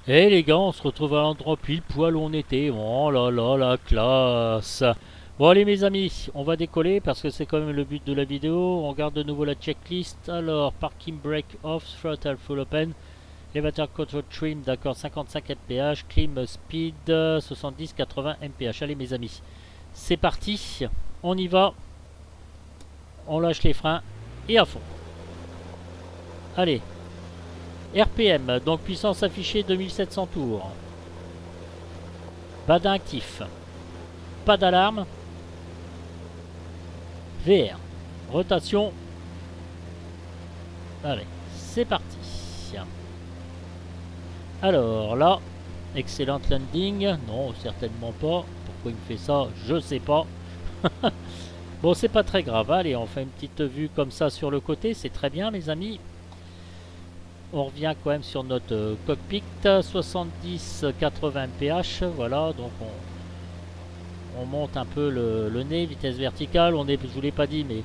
Et les gars, on se retrouve à l'endroit pile poil où on était. Oh là là, la classe. Bon allez mes amis, on va décoller parce que c'est quand même le but de la vidéo. On regarde de nouveau la checklist. Alors, parking brake off, throttle full open, elevator control trim, d'accord, 55 mph, climb speed 70-80 mph. Allez mes amis, c'est parti, on y va, on lâche les freins et à fond. Allez, RPM, donc puissance affichée 2700 tours. Badin actif. Pas d'alarme. VR. Rotation. Allez, c'est parti. Alors là, excellent landing. Non, certainement pas. Pourquoi il me fait ça, je sais pas. Bon, c'est pas très grave. Allez, on fait une petite vue comme ça sur le côté. C'est très bien, mes amis. On revient quand même sur notre cockpit. 70-80 mph. Voilà, donc on monte un peu le nez, vitesse verticale. On est, je vous l'ai pas dit, mais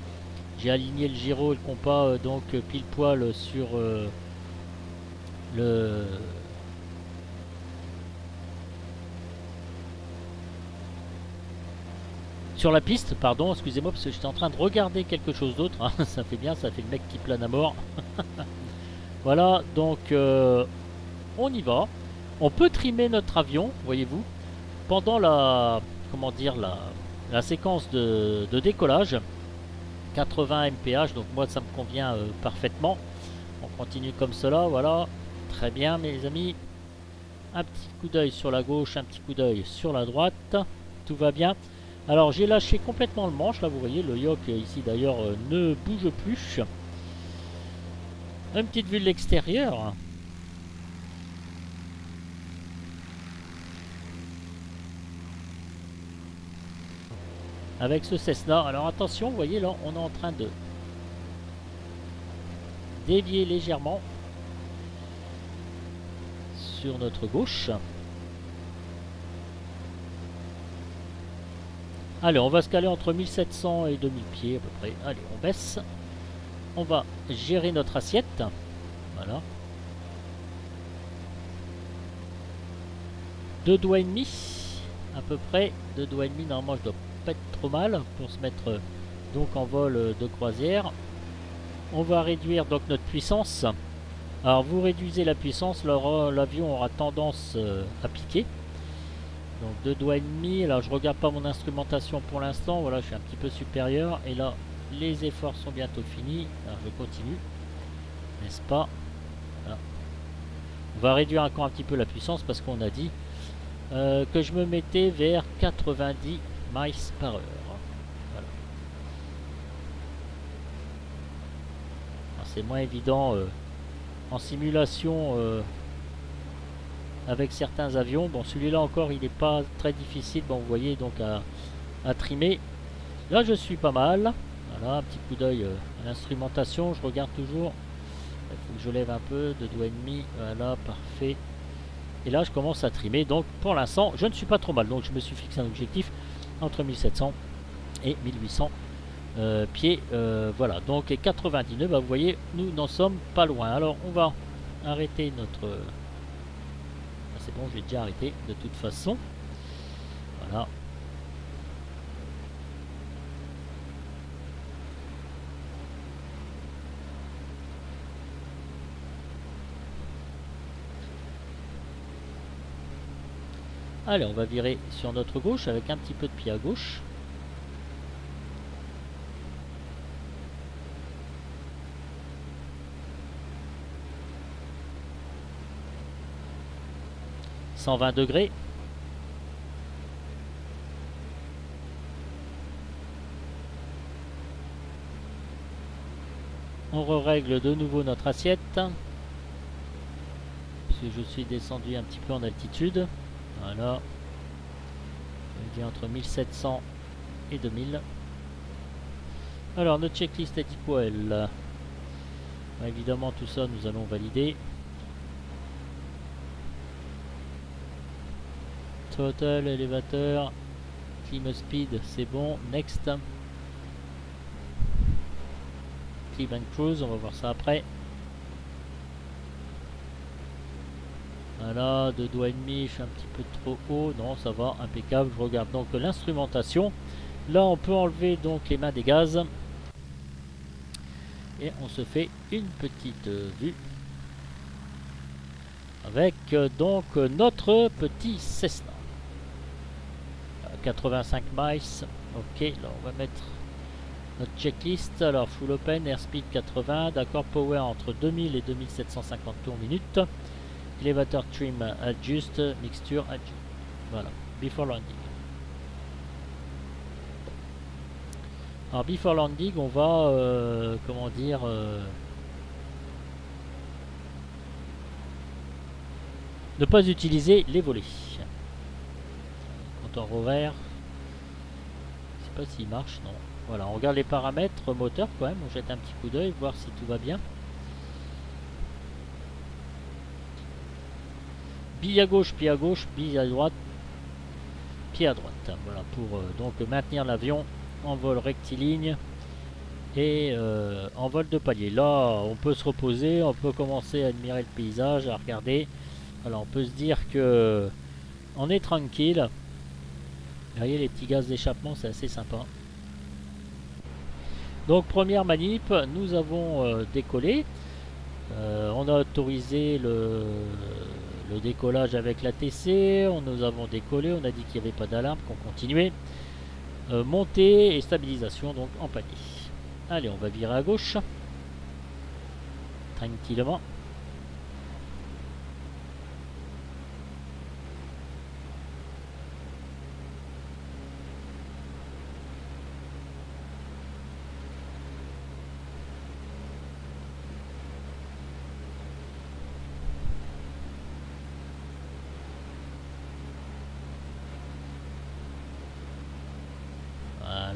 j'ai aligné le gyro et le compas donc pile poil sur le sur la piste, pardon, excusez-moi parce que j'étais en train de regarder quelque chose d'autre. Hein. Ça fait bien, ça fait le mec qui plane à mort. Voilà, donc on y va. On peut trimer notre avion, voyez-vous, pendant la comment dire la séquence de décollage. 80 mph, donc moi ça me convient parfaitement. On continue comme cela, voilà. Très bien mes amis. Un petit coup d'œil sur la gauche, un petit coup d'œil sur la droite. Tout va bien. Alors j'ai lâché complètement le manche, là vous voyez, le yoke ici d'ailleurs ne bouge plus. Une petite vue de l'extérieur. Avec ce Cessna. Alors attention, vous voyez là, on est en train de dévier légèrement sur notre gauche. Allez, on va se caler entre 1700 et 2000 pieds à peu près. Allez, on baisse. On va gérer notre assiette. Voilà. Deux doigts et demi. À peu près. Deux doigts et demi. Normalement, je dois pas être trop mal pour se mettre donc en vol de croisière. On va réduire donc notre puissance. Alors, vous réduisez la puissance, l'avion aura tendance à piquer. Donc deux doigts et demi. Alors je regarde pas mon instrumentation pour l'instant. Voilà, je suis un petit peu supérieur. Et là, les efforts sont bientôt finis. Alors je continue, n'est-ce pas? Voilà. On va réduire encore un petit peu la puissance parce qu'on a dit que je me mettais vers 90 miles par heure. Voilà. C'est moins évident en simulation avec certains avions. Bon, celui-là encore, il n'est pas très difficile. Bon, vous voyez, donc à trimer. Là, je suis pas mal. Voilà, un petit coup d'œil à l'instrumentation. Je regarde toujours. Il faut que je lève un peu. Deux doigts et demi. Voilà, parfait. Et là, je commence à trimer. Donc, pour l'instant, je ne suis pas trop mal. Donc, je me suis fixé un objectif entre 1700 et 1800 pieds. Voilà, donc, et 99, bah, vous voyez, nous n'en sommes pas loin. Alors, on va arrêter notre... Ah, c'est bon, j'ai déjà arrêté de toute façon. Voilà. Allez, on va virer sur notre gauche avec un petit peu de pied à gauche. « 120 degrés. » On règle de nouveau notre assiette. Parce que je suis descendu un petit peu en altitude. Voilà. Je dis entre 1700 et 2000. Alors, notre checklist a dit quoi elle? Évidemment, tout ça, nous allons valider. Throttle, élévateur, climb speed, c'est bon. Next. Climb and cruise, on va voir ça après. Voilà, 2 doigts et demi, je suis un petit peu trop haut. Non, ça va, impeccable. Je regarde donc l'instrumentation. Là, on peut enlever donc les mains des gaz. Et on se fait une petite vue. Avec donc notre petit Cessna. 85 miles. Ok, là on va mettre notre checklist. Alors, full open, airspeed 80. D'accord, power entre 2000 et 2750 tours minute. Elevator trim adjust, mixture adjust. Voilà, before landing. Alors before landing, on va, comment dire, ne pas utiliser les volets. Compteur horaire, je sais pas s'il marche, non. Voilà, on regarde les paramètres moteur quand même, on jette un petit coup d'œil, voir si tout va bien. Bille à gauche, bille à droite, pied à droite. Voilà, pour donc maintenir l'avion en vol rectiligne et en vol de palier. Là, on peut se reposer, on peut commencer à admirer le paysage, à regarder. Voilà, on peut se dire que on est tranquille. Vous voyez les petits gaz d'échappement, c'est assez sympa. Donc première manip, nous avons décollé. On a autorisé le décollage avec la TC, nous avons décollé, on a dit qu'il n'y avait pas d'alarme, qu'on continuait. Montée et stabilisation donc en palier. Allez, on va virer à gauche. Tranquillement.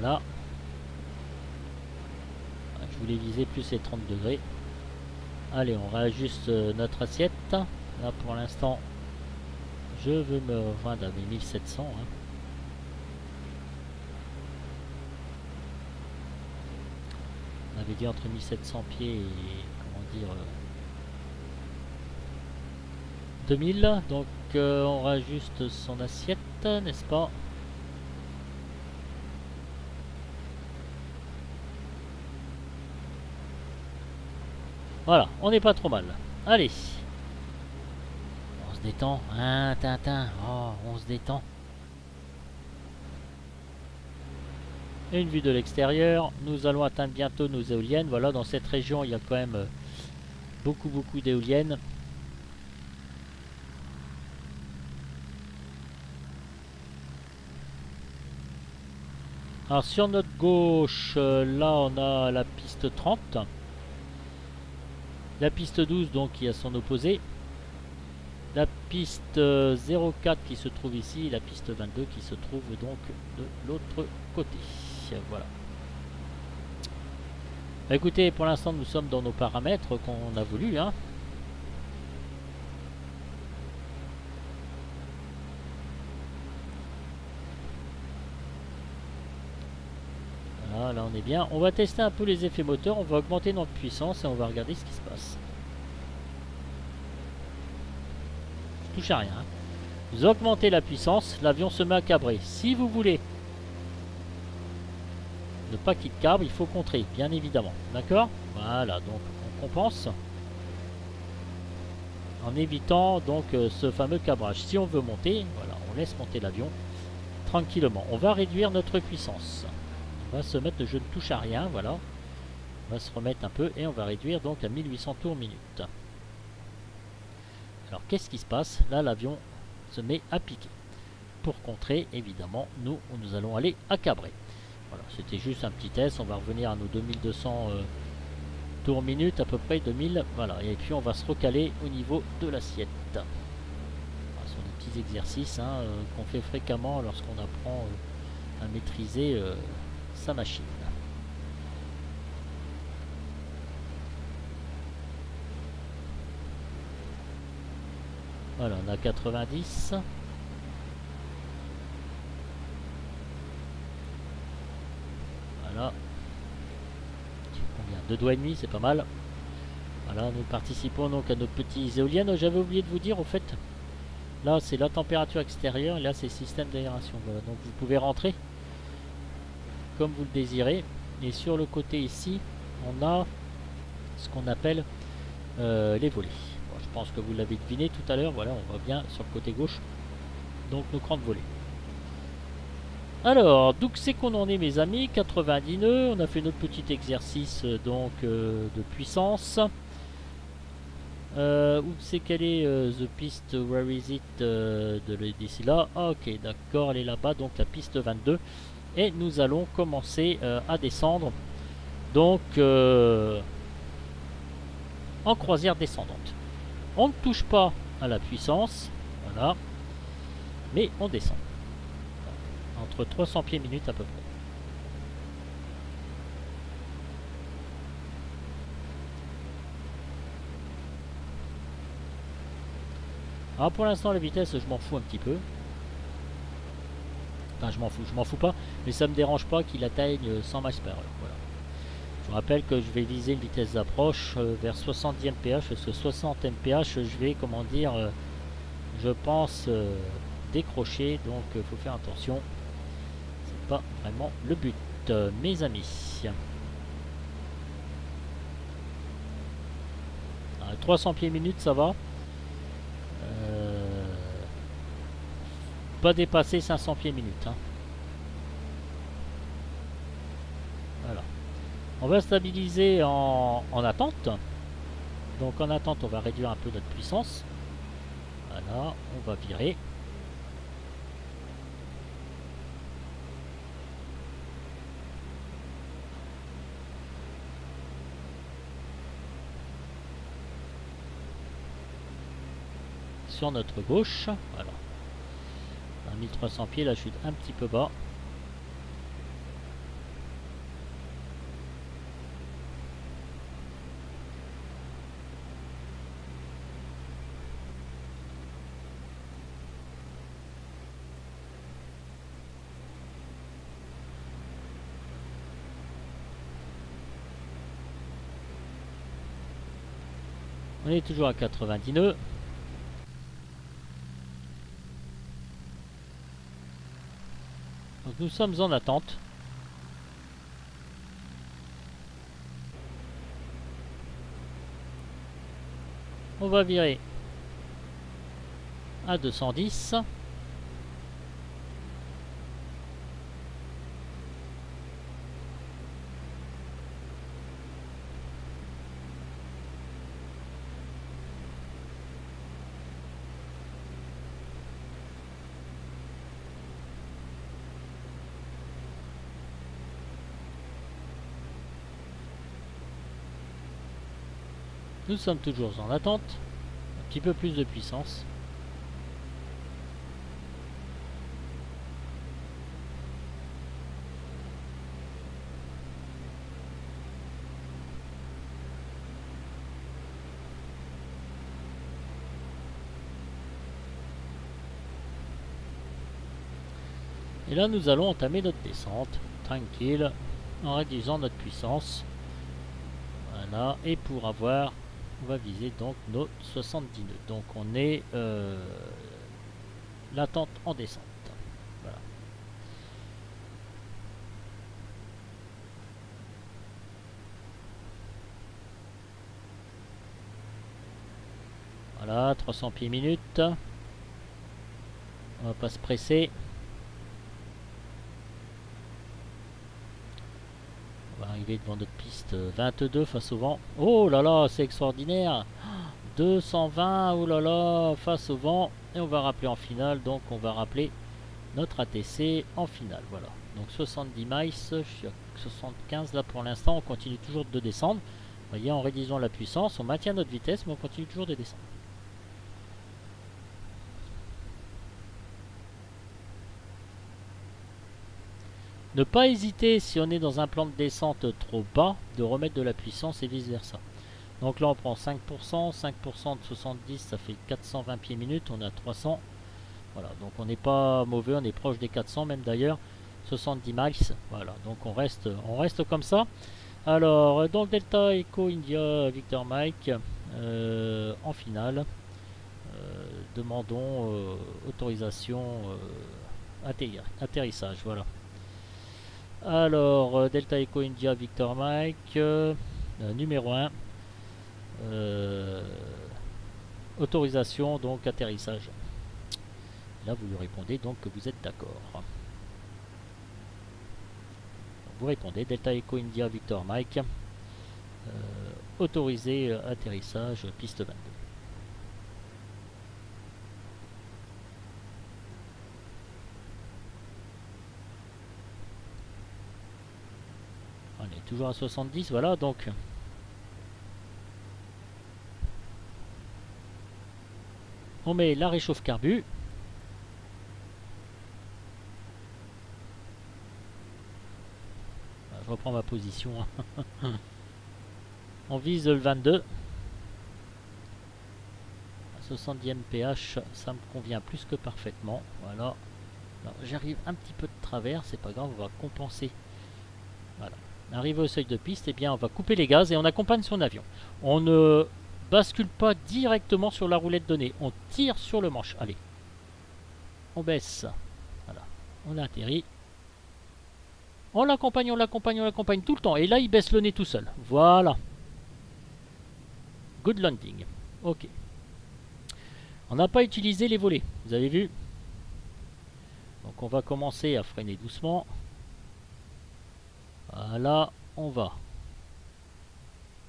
Voilà. Je voulais viser plus les 30 degrés. Allez, on réajuste notre assiette. Là, pour l'instant, je veux me rendre à mes 1700. Hein. On avait dit entre 1700 pieds et, comment dire, 2000. Donc, on réajuste son assiette, n'est-ce pas? Voilà, on n'est pas trop mal. Allez. On se détend. Hein, Tintin. Oh, on se détend. Une vue de l'extérieur. Nous allons atteindre bientôt nos éoliennes. Voilà, dans cette région, il y a quand même beaucoup d'éoliennes. Alors, sur notre gauche, là, on a la piste 30. La piste 12 donc qui a son opposé. La piste 04 qui se trouve ici. Et la piste 22 qui se trouve donc de l'autre côté. Voilà. Bah, écoutez, pour l'instant nous sommes dans nos paramètres qu'on a voulu. Hein. Voilà, là on est bien. On va tester un peu les effets moteurs. On va augmenter notre puissance et on va regarder ce qui se passe. Je touche à rien. Hein. Vous augmentez la puissance, l'avion se met à cabrer. Si vous voulez ne pas qu'il cabre, il faut contrer, bien évidemment. D'accord? Voilà, donc on compense en évitant donc ce fameux cabrage. Si on veut monter, voilà, on laisse monter l'avion tranquillement. On va réduire notre puissance. On va se mettre, je ne touche à rien, voilà. On va se remettre un peu et on va réduire donc à 1800 tours minute. Alors qu'est-ce qui se passe? Là l'avion se met à piquer. Pour contrer, évidemment, nous allons aller à cabrer. Voilà, c'était juste un petit test, on va revenir à nos 2200 tours minute, à peu près 2000, voilà, et puis on va se recaler au niveau de l'assiette. Voilà, ce sont des petits exercices hein, qu'on fait fréquemment lorsqu'on apprend à maîtriser sa machine. Voilà, on a 90. Voilà. Combien? 2 doigts et demi, c'est pas mal. Voilà, nous participons donc à nos petits éoliennes. J'avais oublié de vous dire au fait, Là, c'est la température extérieure et là, c'est le système d'aération. Voilà, donc vous pouvez rentrer comme vous le désirez. Et sur le côté ici, on a ce qu'on appelle les volets. Bon, je pense que vous l'avez deviné tout à l'heure. Voilà, on voit bien sur le côté gauche. Donc nos crans de volets. Alors, d'où c'est qu'on en est, mes amis? 90 nœuds. On a fait notre petit exercice donc de puissance. Où c'est qu'elle est the piste, where is it d'ici là? Ah, ok, d'accord, elle est là-bas, donc la piste 22. Et nous allons commencer à descendre. Donc en croisière descendante. On ne touche pas à la puissance, voilà, mais on descend. Entre 300 pieds minutes à peu près. Alors pour l'instant la vitesse je m'en fous un petit peu. Enfin je m'en fous pas, mais ça me dérange pas qu'il atteigne 100 miles par heure. Voilà. Je vous rappelle que je vais viser une vitesse d'approche vers 70 mph, parce que 60 mph je vais, comment dire, je pense décrocher, donc il faut faire attention. C'est pas vraiment le but, mes amis. 300 pieds minutes ça va. Pas dépasser 500 pieds minutes. Hein. Voilà. On va stabiliser en attente. Donc en attente, on va réduire un peu notre puissance. Voilà, on va virer. Sur notre gauche. Voilà. À 1300 pieds, là je suis un petit peu bas. On est toujours à 90 nœuds. Donc nous sommes en attente. On va virer à 210. Nous sommes toujours en attente. Un petit peu plus de puissance. Et là, nous allons entamer notre descente, tranquille, en réduisant notre puissance. Voilà, et pour avoir, on va viser donc nos 70 nœuds. Donc on est l'attente en descente. Voilà. Voilà, 300 pieds minutes. On va pas se presser. On va arriver devant notre piste 22 face au vent. Oh là là, c'est extraordinaire. 220, oh là là, face au vent. Et on va rappeler en finale, donc on va rappeler notre ATC en finale. Voilà, donc 70 miles, je suis à 75 là pour l'instant. On continue toujours de descendre. Vous voyez, en réduisant la puissance, on maintient notre vitesse, mais on continue toujours de descendre. Ne pas hésiter, si on est dans un plan de descente trop bas, de remettre de la puissance et vice versa. Donc là on prend 5%, 5% de 70, ça fait 420 pieds minutes, on a 300. Voilà, donc on n'est pas mauvais, on est proche des 400 même d'ailleurs. 70 miles, voilà, donc on reste comme ça. Alors, donc Delta Echo India Victor Mike en finale. demandons autorisation atterrissage, voilà. Alors, Delta Echo India Victor Mike, numéro 1, autorisation, donc atterrissage. Là, vous lui répondez donc que vous êtes d'accord. Vous répondez Delta Echo India Victor Mike, autorisé atterrissage piste 22. On est toujours à 70, voilà, donc on met la réchauffe carbu. Je reprends ma position. On vise le 22. 70e pH, ça me convient plus que parfaitement. Voilà. J'arrive un petit peu de travers, c'est pas grave, on va compenser. Voilà. Arrivé au seuil de piste, eh bien on va couper les gaz et on accompagne son avion. On ne bascule pas directement sur la roulette de nez, on tire sur le manche. Allez. On baisse. Voilà. On atterrit. On l'accompagne, on l'accompagne, on l'accompagne tout le temps. Et là, il baisse le nez tout seul. Voilà. Good landing. Ok. On n'a pas utilisé les volets. Vous avez vu? Donc on va commencer à freiner doucement. Voilà. On va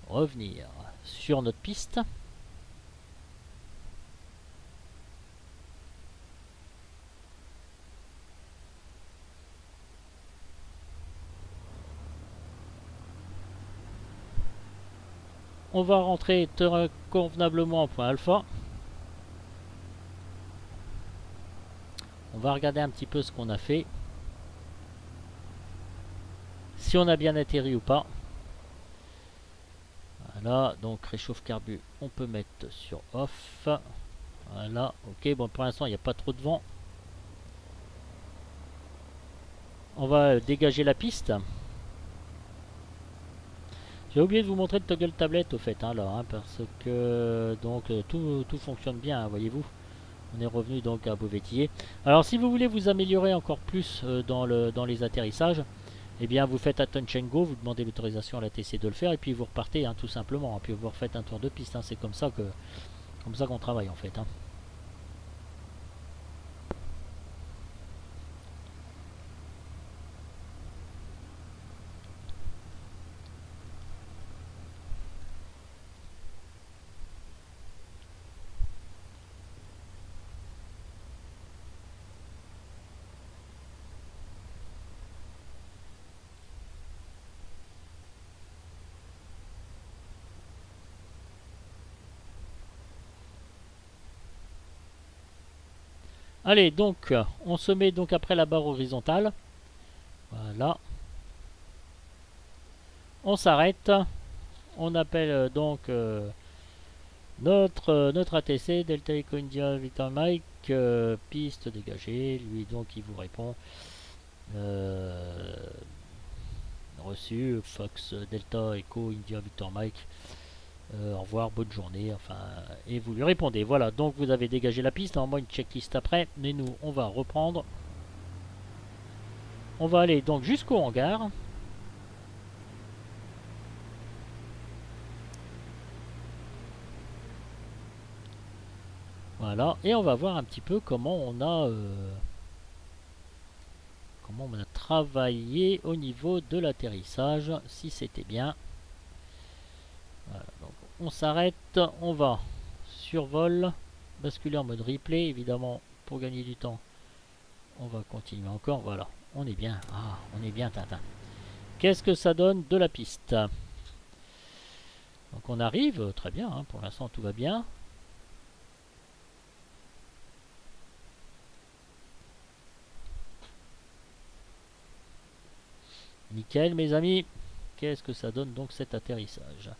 revenir sur notre piste. On va rentrer convenablement en point alpha. On va regarder un petit peu ce qu'on a fait. Si on a bien atterri ou pas. Voilà, donc réchauffe carbu, on peut mettre sur off. Voilà, ok, bon pour l'instant il n'y a pas trop de vent. On va dégager la piste. J'ai oublié de vous montrer le toggle tablette au fait, hein, là, hein, parce que donc tout fonctionne bien, hein, voyez-vous. On est revenu donc à Beauvétillé. Alors si vous voulez vous améliorer encore plus dans les atterrissages, eh bien vous faites Touch and Go, vous demandez l'autorisation à la TC de le faire et puis vous repartez, hein, tout simplement. Puis vous refaites un tour de piste, hein, c'est comme ça qu'on travaille en fait. Hein. Allez, donc, on se met donc après la barre horizontale. Voilà. On s'arrête. On appelle donc notre ATC, Delta Echo India Victor Mike, piste dégagée. Lui, donc, il vous répond. Reçu, Fox Delta Echo India Victor Mike. Au revoir, bonne journée, enfin, et vous lui répondez. Voilà, donc vous avez dégagé la piste, normalement une checklist après, mais nous, on va reprendre. On va aller donc jusqu'au hangar. Voilà, et on va voir un petit peu comment on a travaillé au niveau de l'atterrissage, si c'était bien. Voilà, donc on s'arrête, on va survol, basculer en mode replay, évidemment pour gagner du temps. On va continuer encore, voilà, on est bien, on est bien Tintin. Qu'est-ce que ça donne de la piste? Donc on arrive, très bien, hein, pour l'instant tout va bien. Nickel mes amis, qu'est-ce que ça donne donc cet atterrissage?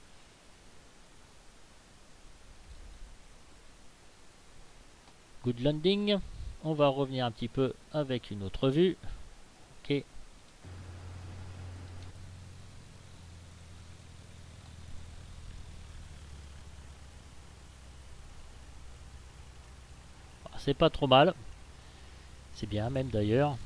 Good landing. On va revenir un petit peu avec une autre vue. Ok. c'est pas trop mal. C'est bien même d'ailleurs.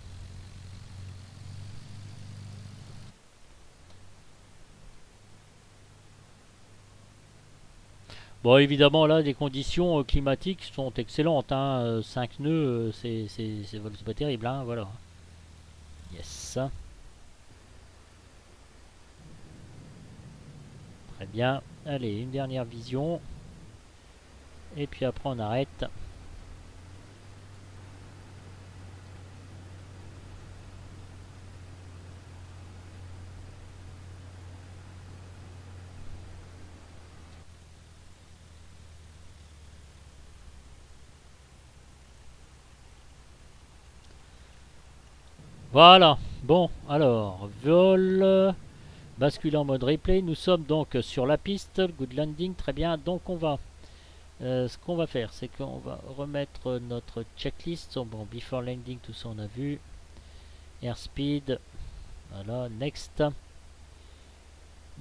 Bon, évidemment, là, les conditions climatiques sont excellentes. Hein. 5 nœuds, c'est pas terrible. Hein, voilà. Yes. Très bien. Allez, une dernière vision. Et puis après, on arrête. Voilà. Bon, alors, vol, basculer en mode replay. Nous sommes donc sur la piste. Good landing, très bien. Donc, on va... ce qu'on va faire, c'est qu'on va remettre notre checklist. Bon, before landing, tout ça on a vu. Airspeed, voilà, next.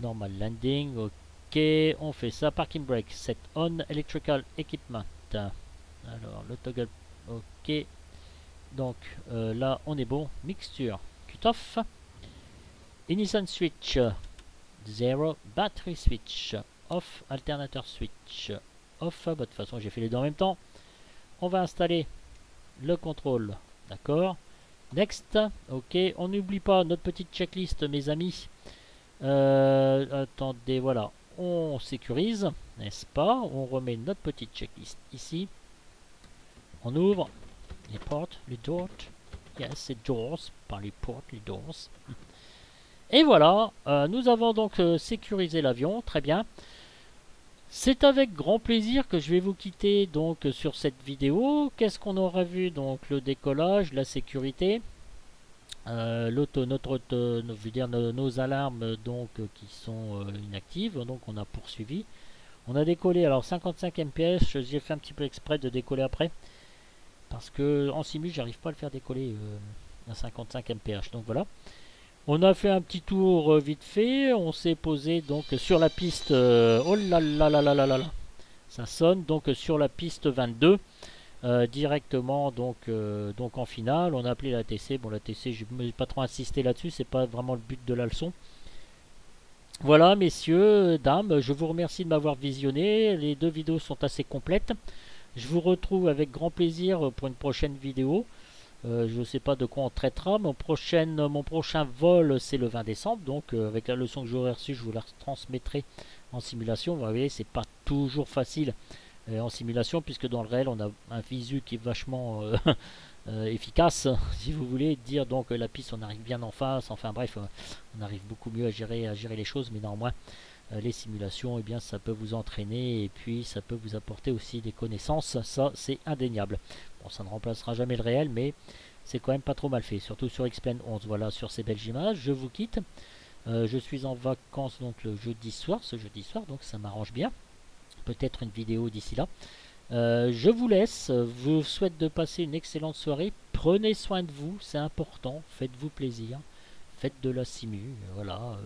Normal landing, ok. On fait ça. Parking brake, set on. Electrical equipment. Alors, le toggle, ok. Donc, là, on est bon. Mixture, cut off. Ignition switch, 0. Battery switch, off. Alternator switch, off. Bah, de toute façon j'ai fait les deux en même temps. On va installer le contrôle, d'accord. Next, ok. On n'oublie pas notre petite checklist, mes amis. Attendez, voilà, on sécurise, n'est-ce pas. On remet notre petite checklist ici. On ouvre les portes, les doors. Yes, c'est doors, pas les portes, les doors. Et voilà, nous avons donc sécurisé l'avion, très bien. C'est avec grand plaisir que je vais vous quitter donc sur cette vidéo. Qu'est-ce qu'on aura vu? Donc le décollage, la sécurité, nos alarmes donc qui sont inactives, donc on a poursuivi. On a décollé alors 55 mph. J'ai fait un petit peu exprès de décoller après parce que en simu j'arrive pas à le faire décoller à 55 mph. Donc voilà. On a fait un petit tour vite fait, on s'est posé donc sur la piste, oh là là là là là là là, ça sonne, donc sur la piste 22, directement donc en finale. On a appelé la TC, bon la TC je ne vais pas trop insister là-dessus, c'est pas vraiment le but de la leçon. Voilà messieurs, dames, je vous remercie de m'avoir visionné, les deux vidéos sont assez complètes. Je vous retrouve avec grand plaisir pour une prochaine vidéo. Je ne sais pas de quoi on traitera. Mon prochain vol, c'est le 20 décembre. Donc, avec la leçon que j'aurai reçue, je vous la transmettrai en simulation. Vous voyez, c'est pas toujours facile en simulation, puisque dans le réel, on a un visu qui est vachement efficace, si vous voulez dire. Donc, la piste, on arrive bien en face. Enfin, bref, on arrive beaucoup mieux à gérer les choses. Mais néanmoins, les simulations, eh bien, ça peut vous entraîner et puis ça peut vous apporter aussi des connaissances. Ça, c'est indéniable. Bon, ça ne remplacera jamais le réel, mais c'est quand même pas trop mal fait, surtout sur X-Plane 11. Voilà, sur ces belles images, je vous quitte. Je suis en vacances donc le jeudi soir, donc ça m'arrange bien. Peut-être une vidéo d'ici là. Je vous laisse, vous souhaite de passer une excellente soirée. Prenez soin de vous, c'est important. Faites-vous plaisir, faites de la simu, voilà.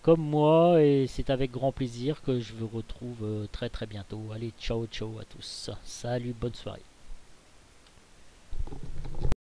Comme moi, et c'est avec grand plaisir que je vous retrouve très très bientôt. Allez, ciao ciao à tous. Salut, bonne soirée.